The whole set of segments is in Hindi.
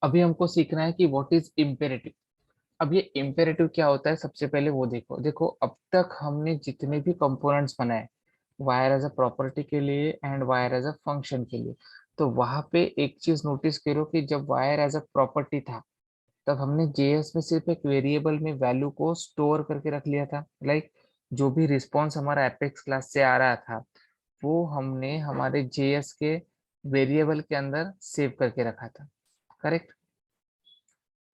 अभी हमको सीखना है कि व्हाट इज इम्पेरेटिव। अब ये इम्पेरेटिव क्या होता है, सबसे पहले वो देखो। देखो अब तक हमने जितने भी कंपोनेंट्स बनाए वायर एज अ प्रॉपर्टी के लिए and wire as a function के लिए, तो वहां पे एक चीज नोटिस करो कि जब वायर एज अ प्रॉपर्टी था तब हमने जेएस में सिर्फ एक वेरिएबल में वैल्यू को स्टोर करके रख लिया था। लाइक जो भी रिस्पॉन्स हमारा एपेक्स क्लास से आ रहा था वो हमने हमारे जेएस के वेरिएबल के अंदर सेव करके रखा था। करेक्ट।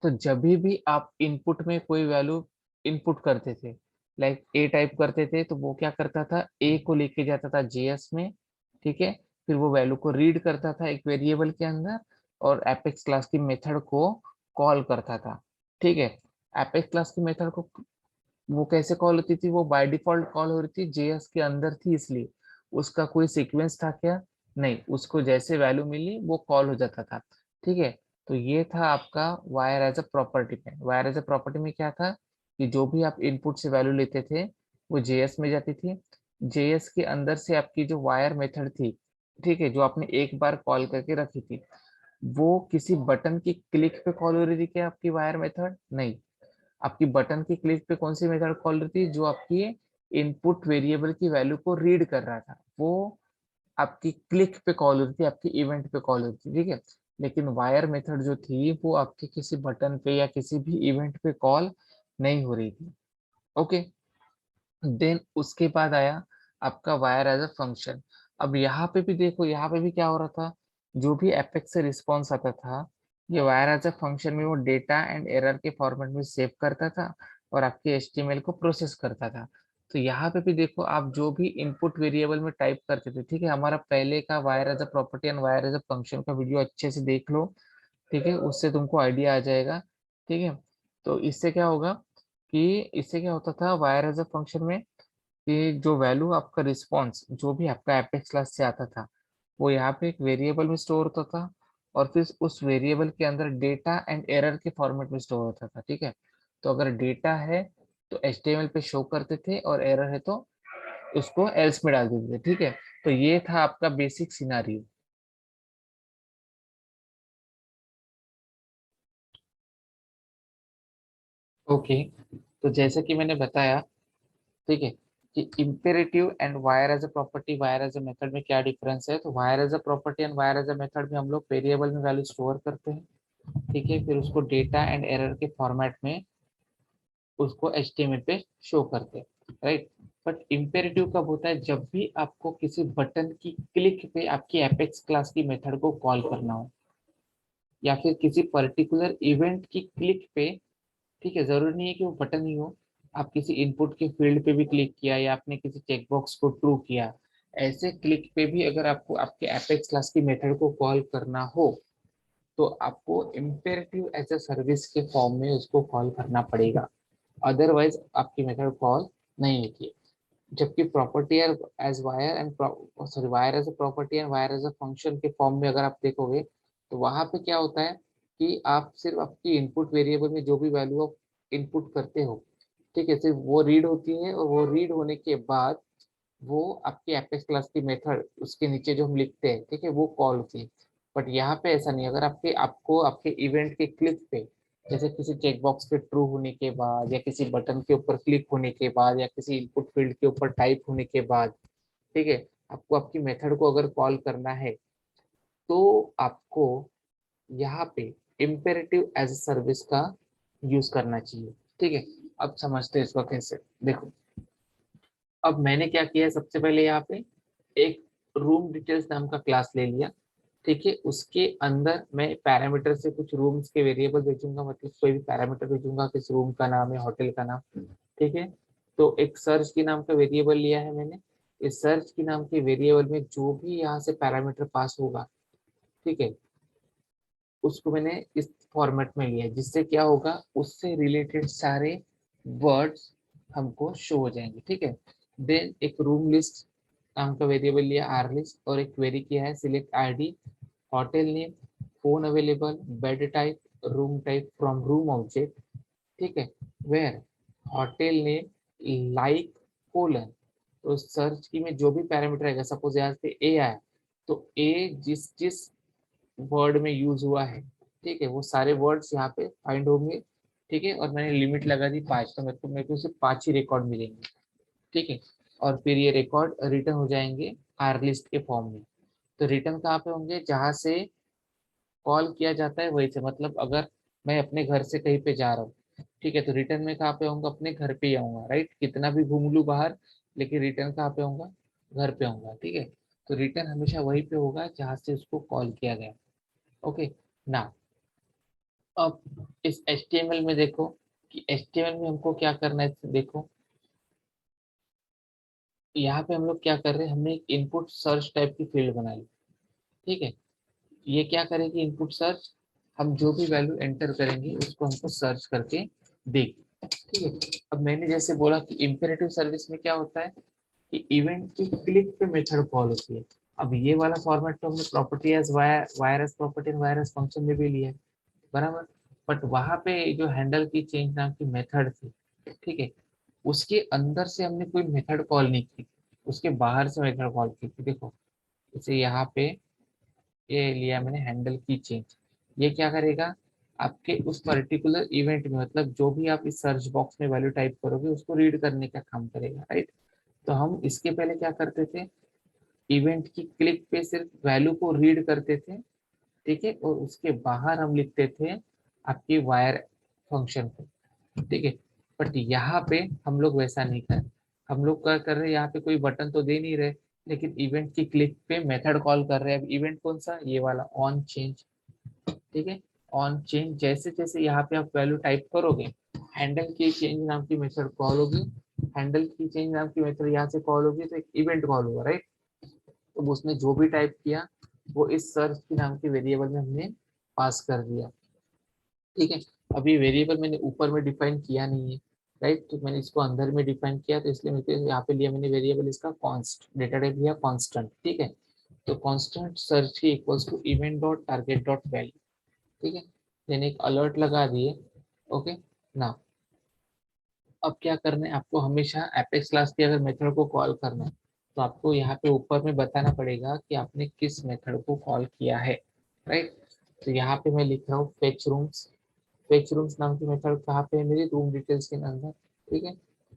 तो जब भी आप इनपुट में कोई वैल्यू इनपुट करते थे, लाइक ए टाइप करते थे, तो वो क्या करता था, ए को लेके जाता था जेएस में। ठीक है। फिर वो वैल्यू को रीड करता था एक वेरिएबल के अंदर और एपेक्स क्लास की मेथड को कॉल करता था। ठीक है। एपेक्स क्लास की मेथड को वो कैसे कॉल होती थी, वो बाय डिफॉल्ट कॉल हो रही थी, जेएस के अंदर थी, इसलिए उसका कोई सीक्वेंस था क्या, नहीं, उसको जैसे वैल्यू मिली वो कॉल हो जाता था। ठीक है। तो ये था आपका वायर एज अ प्रॉपर्टी में। वायर एज अ प्रॉपर्टी में क्या था कि जो भी आप इनपुट से वैल्यू लेते थे वो जेएस में जाती थी। जेएस के अंदर से आपकी जो वायर मेथड थी, ठीक है, जो आपने एक बार कॉल करके रखी थी, वो किसी बटन की क्लिक पे कॉल हो रही थी क्या आपकी वायर मेथड, नहीं, आपकी बटन की क्लिक पे कौन सी मेथड कॉल रही थी, जो आपकी इनपुट वेरिएबल की वैल्यू को रीड कर रहा था, वो आपकी क्लिक पे कॉल हो रही थी, आपकी इवेंट पे कॉल होती थी। ठीक है। लेकिन वायर मेथड जो थी वो आपके किसी बटन पे या किसी भी इवेंट पे कॉल नहीं हो रही थी। ओके। देन उसके बाद आया आपका वायर एज अ फंक्शन। अब यहाँ पे भी देखो, यहाँ पे भी क्या हो रहा था, जो भी एपेक्स से रिस्पॉन्स आता था ये वायर एज अ फंक्शन में वो डेटा एंड एरर के फॉर्मेट में सेव करता था और आपके एचटीएमएल को प्रोसेस करता था। तो यहाँ पे भी देखो, आप जो भी इनपुट वेरिएबल में टाइप करते थे, ठीक है, हमारा पहले का wire as a property and wire as a function का वीडियो अच्छे से देख लो। ठीक है, उससे तुमको आइडिया आ जाएगा। ठीक है। तो इससे क्या होगा कि इससे क्या होता था वायर एज अ फंक्शन में कि जो वैल्यू आपका रिस्पॉन्स जो भी आपका एपेक्स क्लास से आता था वो यहाँ पे एक वेरिएबल में स्टोर होता था और फिर उस वेरिएबल के अंदर डेटा एंड एरर के फॉर्मेट में स्टोर होता था। ठीक है। तो अगर डेटा है तो एचटीएमएल पे शो करते थे और एरर है तो उसको एल्स में डाल देते थे। ठीक है। तो ये था आपका बेसिक सिनारियो। ओके। तो जैसे कि मैंने बताया, ठीक है, कि imperative and wire as a property wire as a method में क्या डिफरेंस है। तो wire as a property and wire as a method में हम लोग वेरिएबल में वैल्यू स्टोर करते हैं, ठीक है, फिर उसको डेटा एंड एरर के फॉर्मेट में उसको एचटीएमएल पे शो करते हैं, राइट। बट इम्पेरेटिव कब होता है, जब भी आपको किसी बटन की क्लिक पे आपकी एपेक्स क्लास की मेथड को कॉल करना हो या फिर किसी पर्टिकुलर इवेंट की क्लिक पे। ठीक है, जरूरी नहीं है कि वो बटन ही हो, आप किसी इनपुट के फील्ड पे भी क्लिक किया या आपने किसी चेकबॉक्स को ट्रू किया, ऐसे क्लिक पे भी अगर आपको आपके एपेक्स क्लास की मेथड को कॉल करना हो तो आपको इम्पेरेटिव एज अ सर्विस के फॉर्म में उसको कॉल करना पड़ेगा, अदरवाइज आपकी मेथड कॉल नहीं होती है। जबकि property as wire and sorry wire as a property and wire as a function के फॉर्म में अगर आप देखोगे तो वहां पे क्या होता है कि आप सिर्फ आपकी इनपुट वेरिएबल में जो भी वैल्यू आप इनपुट करते हो, ठीक है, सिर्फ वो रीड होती है और वो रीड होने के बाद वो आपकी एपेक्स क्लास की मेथड उसके नीचे जो हम लिखते हैं, ठीक है, वो कॉल होती है। बट यहाँ पे ऐसा नहीं है। अगर आपको आपके इवेंट के क्लिक पे, जैसे किसी चेकबॉक्स पे ट्रू होने के बाद या किसी बटन के ऊपर क्लिक होने के बाद या किसी इनपुट फील्ड के ऊपर टाइप होने के बाद, ठीक है, आपको आपकी मेथड को अगर कॉल करना है तो आपको यहाँ पे इम्पेरेटिव एज अ सर्विस का यूज करना चाहिए। ठीक है। अब समझते हैं इसको कैसे। देखो, अब मैंने क्या किया है, सबसे पहले यहाँ पे एक रूम डिटेल्स नाम का क्लास ले लिया। ठीक है, उसके अंदर मैं पैरामीटर से कुछ रूम्स के वेरिएबल भेजूंगा, मतलब कोई भी पैरामीटर भेजूंगा, किस रूम का नाम है, होटल का नाम। ठीक है। तो एक सर्च की नाम का वेरिएबल लिया है मैंने। इस सर्च की नाम के वेरिएबल में जो भी यहाँ से पैरामीटर पास होगा, ठीक है, उसको मैंने इस फॉर्मेट में लिया है, जिससे क्या होगा, उससे रिलेटेड सारे वर्ड्स हमको शो हो जाएंगे। ठीक है। देन एक रूम लिस्ट नाम का वेरिएबल लिया, आर लिस्ट, और एक क्वेरी किया है select ID, hotel name, phone available, bed type, room type from room object. ठीक है। Where hotel name like colon. तो सर्च की में जो भी पैरामीटर आएगा, सपोज यहाँ पे ए आया तो ए जिस जिस वर्ड में यूज हुआ है ठीक है, वो सारे वर्ड्स यहाँ पे फाइंड होंगे। ठीक है, और मैंने लिमिट लगा दी 5, तो मेरे को सिर्फ 5 ही रिकॉर्ड मिलेंगे। ठीक है, और फिर ये रिकॉर्ड रिटर्न हो जाएंगे आर लिस्ट के फॉर्म में। तो रिटर्न कहाँ पे होंगे, जहाँ से कॉल किया जाता है वही से, मतलब अगर मैं अपने घर से कहीं पे जा रहा हूँ, ठीक है, तो रिटर्न में कहाँ पे आऊंगा, अपने घर पे ही आऊंगा, राइट। कितना भी घूम लूँ बाहर, लेकिन रिटर्न कहाँ पे आऊंगा, घर पे आऊंगा। ठीक है, तो रिटर्न हमेशा वहीं पे होगा जहाँ से उसको कॉल किया गया। ओके ना। अब इस HTML में देखो कि HTML में हमको क्या करना है, देखो यहाँ पे हम लोग क्या कर रहे हैं, हमने एक इनपुट सर्च टाइप की फील्ड बना ली। ठीक है, ये क्या करेगी, इनपुट सर्च, हम जो भी वैल्यू एंटर करेंगे उसको हमको सर्च करके देगी। ठीक है, अब मैंने जैसे बोला कि इम्पेरेटिव सर्विस में क्या होता है कि इवेंट की क्लिक पे मेथड कॉल होती है। अब ये वाला फॉर्मेट तो हमने property as wire as property and wire as function में भी लिया है, बराबर। बट वहां पे जो हैंडल की चेंज नाम की मेथड थी, ठीक है, उसके अंदर से हमने कोई मेथड कॉल नहीं की, उसके बाहर से मेथड कॉल की थी। देखो जैसे यहाँ पे ये लिया मैंने हैंडल की चेंज, ये क्या करेगा, आपके उस पर्टिकुलर इवेंट में, मतलब जो भी आप इस सर्च बॉक्स में वैल्यू टाइप करोगे उसको रीड करने का काम करेगा, राइट। तो हम इसके पहले क्या करते थे, इवेंट की क्लिक पे सिर्फ वैल्यू को रीड करते थे। ठीक है, और उसके बाहर हम लिखते थे आपकी वायर फंक्शन को। ठीक है, बट यहाँ पे हम लोग वैसा नहीं कर, हम लोग क्या कर रहे हैं, यहाँ पे कोई बटन तो दे नहीं रहे, लेकिन इवेंट की क्लिक पे मेथड कॉल कर रहे हैं। अब इवेंट कौन सा, ये वाला ऑन चेंज। ठीक है, ऑन चेंज जैसे जैसे यहाँ पे आप वैल्यू टाइप करोगे, हैंडल की चेंज नाम की मेथड कॉल होगी। हैंडल की चेंज नाम की मेथड यहाँ से कॉल होगी तो एक इवेंट कॉल होगा, राइट। तो उसने जो भी टाइप किया वो इस सर्च की नाम के वेरिएबल में हमने पास कर दिया। ठीक है, अभी वेरिएबल मैंने ऊपर में डिफाइन किया नहीं है, राइट, तो मैंने इसको अंदर में डिफाइन किया, तो इसलिए मेरे को यहाँ पे लिया मैंने वेरिएबल इसका कॉन्स्ट, डेटा टाइप लिया कांस्टेंट। ठीक है, तो constant search key equals to event dot target dot value. ठीक है, देन एक अलर्ट लगा दिए। ओके ना। अब क्या करना है आपको, हमेशा एपेक्स क्लास के अगर मेथड को कॉल करना है तो आपको यहाँ पे ऊपर में बताना पड़ेगा कि आपने किस मेथड को कॉल किया है, राइट। तो यहाँ पे मैं लिख रहा हूँ फेच रूम्स। फेच रूम्स नाम की मेथड कहाँ पे है, मेरी रूम डिटेल्स के अंदर। ठीक है,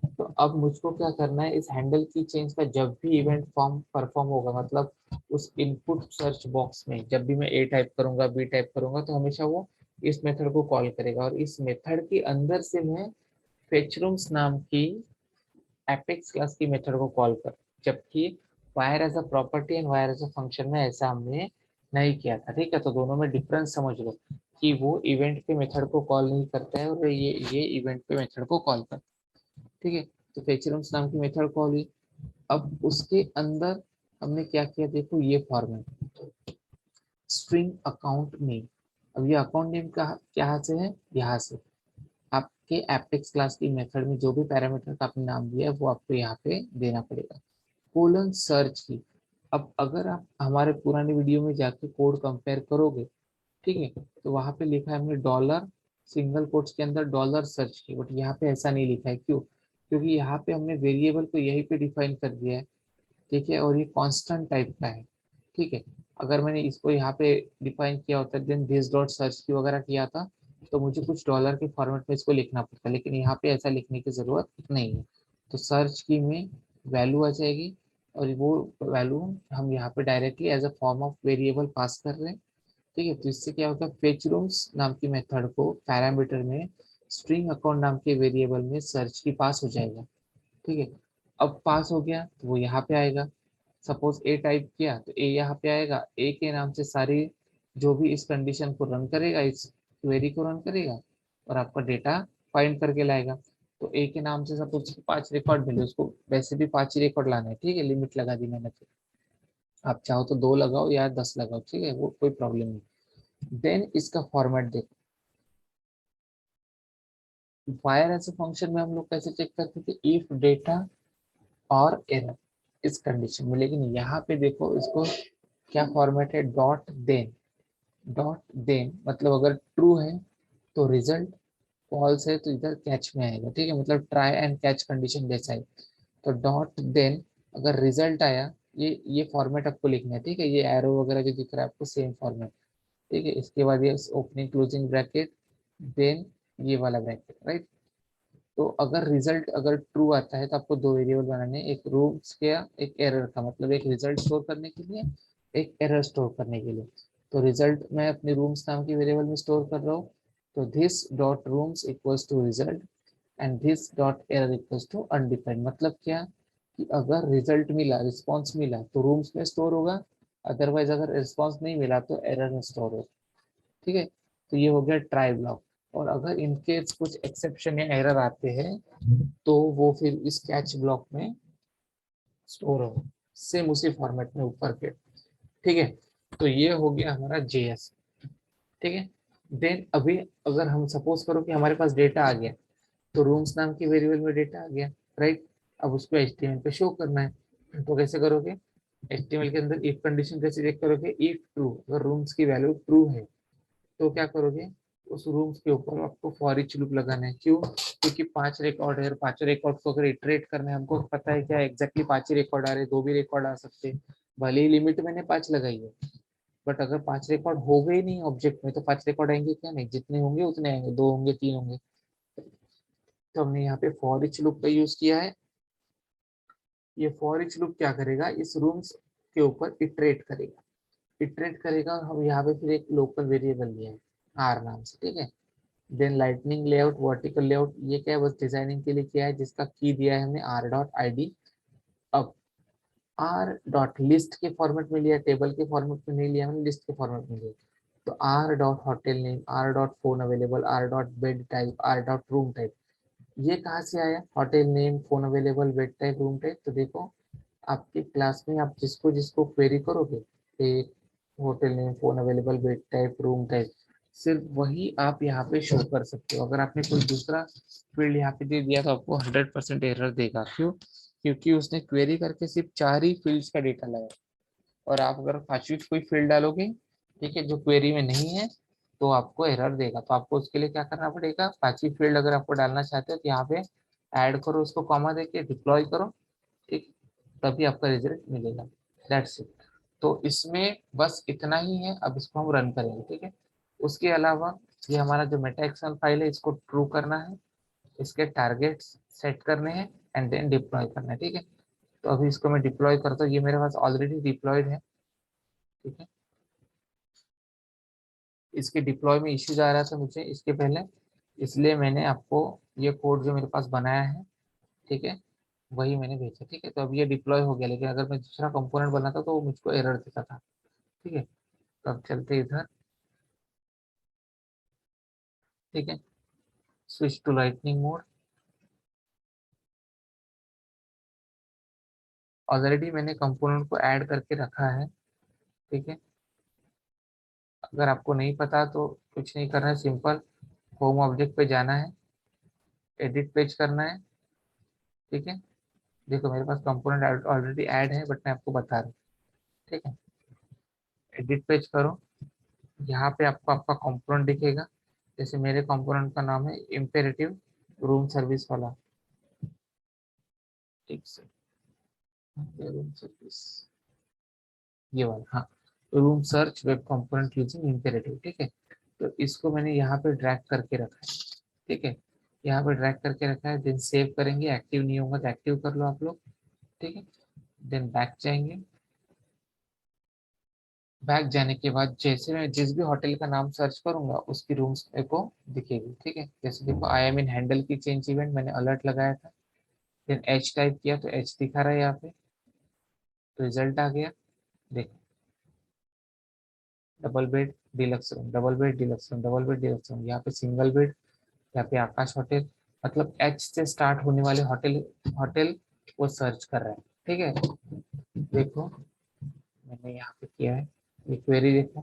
तो अब मुझको क्या करना है, इस हैंडल की चेंज का जब भी इवेंट फॉर्म परफॉर्म होगा, मतलब उस इनपुट सर्च बॉक्स में जब भी मैं ए टाइप करूंगा, बी टाइप करूंगा, तो हमेशा वो इस मेथड को कॉल करेगा, और इस मेथड के अंदर से मैं फेचरूम्स नाम की एपेक्स क्लास की मेथड को कॉल कर। जबकि wire as a property and wire as a function में ऐसा हमने नहीं किया था। ठीक है, तो दोनों में डिफरेंस समझ लो कि वो इवेंट पे मेथड को कॉल नहीं करता है और ये इवेंट पे मेथड को कॉल करता है। ठीक है, तो फेचरूम्स नाम की मेथड कॉल हुई। अब उसके अंदर हमने क्या किया, देखो ये फॉर्मेट स्ट्रिंग अकाउंट नेम। अब ये अकाउंट नेम का क्या से है, यहाँ से आपके एपेक्स क्लास की मेथड में जो भी पैरामीटर का आपने नाम दिया है वो आपको यहाँ पे देना पड़ेगा। कोलन सर्च की, अब अगर आप हमारे पुराने वीडियो में जाके कोड कंपेयर करोगे, ठीक है, तो वहां पे लिखा है हमने डॉलर सिंगल कोट्स के अंदर डॉलर सर्च की, बट यहाँ पे ऐसा नहीं लिखा है। क्यों, क्योंकि यहाँ पे हमने वेरिएबल को यहीं पे डिफाइन कर दिया है। ठीक है, और ये कांस्टेंट टाइप का है। ठीक है, अगर मैंने इसको यहाँ पे डिफाइन किया होता देन दिस डॉट सर्च की वगैरह किया था, तो मुझे कुछ डॉलर के फॉर्मेट में इसको लिखना पड़ता, लेकिन यहाँ पे ऐसा लिखने की जरूरत नहीं है। तो सर्च की में वैल्यू आ जाएगी, और वो वैल्यू हम यहाँ पे directly as a form of variable pass कर रहे हैं। ठीक है, तो इससे क्या होगा, फेच रूम्स नाम की मेथड को पैरामीटर में स्ट्रिंग अकाउंट नाम के वेरिएबल में सर्च की पास हो जाएगा। ठीक है, अब पास हो गया तो वो यहाँ पे आएगा। सपोज ए टाइप किया तो ए यहाँ पे आएगा, ए के नाम से सारी जो भी इस कंडीशन को रन करेगा, इस क्वेरी को रन करेगा और आपका डेटा फाइंड करके लाएगा। तो ए के नाम से सपोज 5 रिकॉर्ड मिले, उसको वैसे भी 5 ही रिकॉर्ड लाना है। ठीक है, लिमिट लगा दी मैंने, तो आप चाहो तो 2 लगाओ या 10 लगाओ, ठीक है, वो कोई प्रॉब्लम नहीं। देन इसका फॉर्मेट देखो, वायर ऐसे फंक्शन में हम लोग कैसे चेक करते थे, इफ डेटा और एरर इस कंडीशन में, लेकिन यहाँ पे देखो इसको क्या फॉर्मेट है, डॉट देन। डॉट देन मतलब अगर ट्रू है तो रिजल्ट, फॉल्स है तो इधर कैच में आएगा। ठीक है, मतलब ट्राई एंड कैच कंडीशन जैसा है। तो डॉट देन अगर रिजल्ट आया, ये फॉर्मेट आपको लिखना है। ठीक है, ये एरो वगैरह जो दिख रहा है आपको सेम फॉर्मेट, ठीक है, इसके बाद ये ओपनिंग क्लोजिंग ब्रैकेट, देन ये वाला ब्रैकेट, राइट। तो अगर रिजल्ट अगर ट्रू आता है तो आपको दो वेरिएबल बनाने हैं, एक रूट्स का एक एरर का, मतलब एक रिजल्ट स्टोर करने के लिए, एक एरर स्टोर करने के लिए। तो रिजल्ट मैं अपने रूम्स नाम की वेरिएबल में स्टोर कर रहा हूँ, तो this dot rooms equals to result and this dot error equals to undefined. मतलब क्या कि अगर रिजल्ट मिला, रिस्पॉन्स मिला तो रूम्स में स्टोर होगा, अदरवाइज अगर रिस्पॉन्स नहीं मिला तो एरर में स्टोर होगा। ठीक है, तो ये हो गया ट्राई ब्लॉक। और अगर इनकेस कुछ एक्सेप्शन या एरर आते हैं तो वो फिर इस कैच ब्लॉक में स्टोर हो, सेम उसी फॉर्मेट में ऊपर के। ठीक है, तो ये हो गया हमारा जेएस। ठीक है, देन अभी अगर हम सपोज करो कि हमारे पास डेटा आ गया, तो रूम्स नाम की वेरिएबल में डेटा आ गया, राइट। अब उसको एचटीएमएल पे शो करना है, तो कैसे करोगे? एचटीएमएल के अंदर इफ कंडीशन कैसे चेक करोगे? इफ ट्रू, अगर रूम्स की वैल्यू ट्रू है तो क्या करोगे? उस रूम्स के ऊपर आपको फॉर ईच लूप लगाना है। क्यों? क्योंकि 5 रिकॉर्ड है और 5 रिकॉर्ड को अगर इटरेट करना है, हमको पता है क्या एग्जैक्टली 5 ही रिकॉर्ड आ रहे, दो भी रिकॉर्ड आ सकते हैं। भले ही लिमिट मैंने 5 लगाई है, बट अगर 5 रिकॉर्ड हो गए नहीं ऑब्जेक्ट में तो 5 रिकॉर्ड आएंगे क्या? नहीं, जितने होंगे उतने आएंगे, दो होंगे, तीन होंगे। तो हमने यहाँ पे फॉर ईच लूप का यूज किया है। ये फॉर ईच लूप क्या करेगा? इस रूम्स के ऊपर इटरेट करेगा, इटरेट करेगा। और हम यहाँ पे फिर एक लोकल वेरिएबल लिया है आर नाम से, ठीक है। Then lightning layout, vertical layout, ये क्या है? बस डिजाइनिंग के लिए किया है, जिसका की दिया है हमने आर डॉट आई डी। अब आर डॉट लिस्ट के फॉर्मेट में लिया, टेबल के फॉर्मेट में नहीं लिया हमने, लिस्ट के फॉर्मेट में लिया। तो R dot hotel name, R dot phone available, R dot bed type, R dot room type. ये कहाँ से आया? Hotel name, phone available, bed type, room type. तो देखो आपकी क्लास में आप जिसको जिसको क्वेरी करोगे, एक hotel name, phone available, bed type, room type, सिर्फ वही आप यहाँ पे शो कर सकते हो। अगर आपने कोई दूसरा फील्ड यहाँ पे दे दिया तो आपको 100% एरर देगा। क्यों? क्योंकि उसने क्वेरी करके सिर्फ 4 ही फील्ड्स का डेटा लाया, और आप अगर 5वीं कोई फील्ड डालोगे, ठीक है, जो क्वेरी में नहीं है, तो आपको एरर देगा। तो आपको उसके लिए क्या करना पड़ेगा? 5वीं फील्ड अगर आपको डालना चाहते हो तो यहाँ पे ऐड करो, उसको कॉमा देके डिप्लॉय करो, ठीक, तभी आपका रिजल्ट मिलेगा। That's it. तो इसमें बस इतना ही है, अब इसको हम रन करेंगे, ठीक है। उसके अलावा ये हमारा जो मेटा एक्सएमएल फाइल है, इसको ट्रू करना है, इसके टारगेट्स सेट करने हैं एंड देन डिप्लॉय करना है, ठीक है। तो अभी इसको मैं डिप्लॉय करता हूँ, ये मेरे पास ऑलरेडी डिप्लॉयड है, ठीक है। इसके डिप्लॉय में इश्यूज आ रहा था मुझे इसके पहले, इसलिए मैंने आपको ये कोड जो मेरे पास बनाया है, ठीक है, वही मैंने भेजा, ठीक है। तो अब ये डिप्लॉय हो गया, लेकिन अगर मैं दूसरा कंपोनेंट बनाता तो वो मुझको एरर देता था, ठीक है। तो अब चलते इधर, ठीक है, switch to lightning mode. Already मैंने कंपोनेंट को ऐड करके रखा है, ठीक है। अगर आपको नहीं पता तो कुछ नहीं करना है, सिंपल होम ऑब्जेक्ट पे जाना है, एडिट पेज करना है, ठीक है। देखो मेरे पास कंपोनेंट ऑलरेडी ऐड है, बट मैं आपको बता रहा हूँ, ठीक है। एडिट पेज करो, यहाँ पे आपको आपका कंपोनेंट दिखेगा। जैसे मेरे कंपोनेंट का नाम है इम्पेरेटिव रूम सर्विस वाला, ठीक से, रूम सर्विस, ये वाला, हाँ। Room search web component using imperative, ठीक है। तो इसको मैंने यहाँ पे ड्रैग करके रखा है, ठीक है। यहाँ पे ड्रैग करके रखा है, देन सेव करेंगे। एक्टिव नहीं होगा तो एक्टिव कर लो आप लोग, ठीक है। देन बैक जाएंगे। बैक जाने के बाद जैसे मैं जिस भी होटल का नाम सर्च करूंगा उसकी रूम्स मेरे को दिखेगी, ठीक है। जैसे देखो आई एम इन हैंडल की चेंज इवेंट, मैंने अलर्ट लगाया था, देन एच टाइप किया तो एच दिखा रहा है यहाँ पे, रिजल्ट आ गया। देखो double bed deluxe room, double bed deluxe room, double bed deluxe room, यहाँ पे सिंगल बेड, यहाँ पे आकाश होटल, मतलब एच से स्टार्ट होने वाले होटल, होटल वो सर्च कर रहा है, ठीक है। देखो मैंने यहाँ पे किया है, ये क्वेरी देखो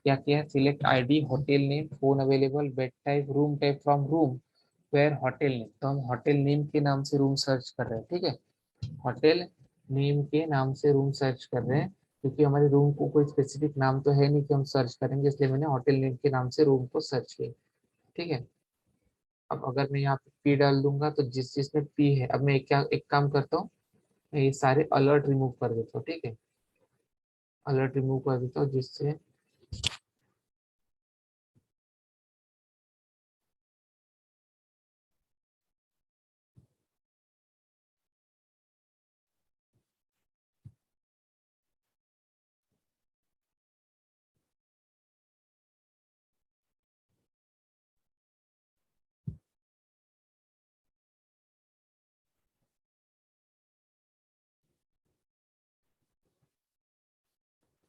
क्या किया है, select ID, hotel name, phone available, bed type, room type from room where hotel name. तो हम होटल नेम के नाम से रूम सर्च कर रहे हैं, ठीक है। होटल नेम के नाम से रूम सर्च कर रहे हैं, क्योंकि हमारे रूम को कोई स्पेसिफिक नाम तो है नहीं कि हम सर्च करेंगे, इसलिए मैंने होटल नेम के नाम से रूम को सर्च किया, ठीक है। अब अगर मैं यहाँ पे पी डाल दूंगा तो जिस जिसमें पी है, अब मैं एक काम करता हूँ, मैं ये सारे अलर्ट रिमूव कर देता हूँ, ठीक है। अलर्ट रिमूव कर देता हूँ जिससे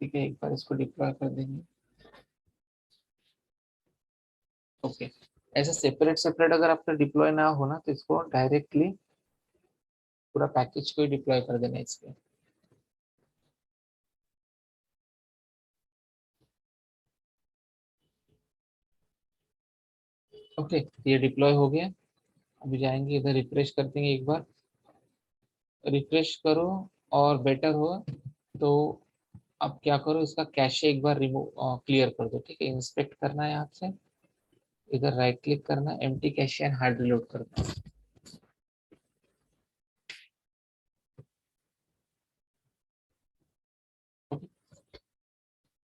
ठीक है, एक बार इसको डिप्लॉय कर देंगे। ओके, ऐसे सेपरेट सेपरेट अगर आपका डिप्लॉय ना हो ना, तो इसको डायरेक्टली पूरा पैकेज को ही डिप्लॉय कर देना इसके। ओके, ये डिप्लॉय हो गया। अभी जाएंगे इधर, रिफ्रेश कर देंगे एक बार, रिफ्रेश करो और बेटर हो तो अब क्या करो, इसका कैशे एक बार रिमूव क्लियर कर दो। ठीक है, इंस्पेक्ट करना है आपसे, इधर राइट क्लिक करना है, empty cache and hard reload करना है।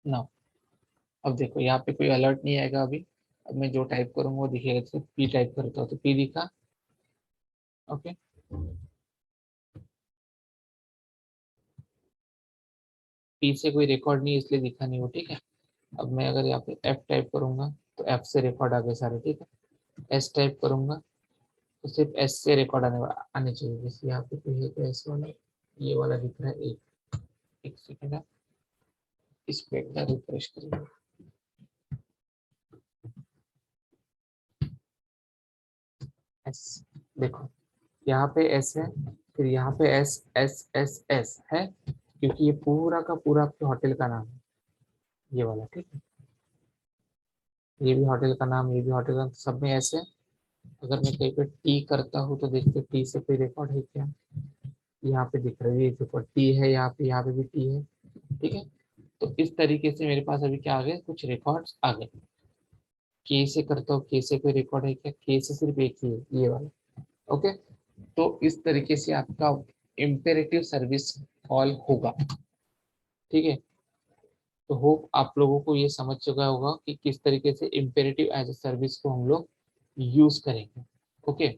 ना, अब देखो यहाँ पे कोई अलर्ट नहीं आएगा अभी। अब मैं जो टाइप करूंगा वो दिखेगा, जैसे पी टाइप करता हूँ तो पी दिखा। ओके, पी से कोई रिकॉर्ड नहीं है, इसलिए दिखा नहीं वो। ठीक है, अब मैं अगर यहाँ पे एफ टाइप करूंगा तो एफ से रिकॉर्ड आ गए सारे। ठीक है, एस टाइप करूंगा तो सिर्फ एस से रिकॉर्ड आने चाहिए। जैसे यहाँ पे कोई है तो एस वाला, ये वाला दिख रहा है। एक सेकेंड है, इस पे एक बार रिफ्रेश करिए। एस, देखो यहाँ पे एस है, फिर यहाँ पे एस एस एस एस है, क्योंकि ये पूरा का पूरा आपके होटल का नाम है, ये वाला। ठीक है, ये भी होटल का नाम, ये भी होटल का, सब में ऐसे। अगर मैं कहीं पे टी करता हूँ तो देखते टी से कोई रिकॉर्ड है क्या। यहाँ पे दिख रहा है, ये देखो टी है, यहाँ पे भी टी है। ठीक है, तो इस तरीके से मेरे पास अभी क्या आ गए, कुछ रिकॉर्ड्स आ गए। के से करता हूँ, के से कोई रिकॉर्ड है क्या, के से सिर्फ एक ही है, ये वाला। ओके, तो इस तरीके से आपका इम्पेरेटिव सर्विस कॉल होगा। ठीक है, तो होप आप लोगों को ये समझ चुका होगा कि किस तरीके से इम्पेरेटिव एज ए सर्विस को हम लोग यूज करेंगे। ओके,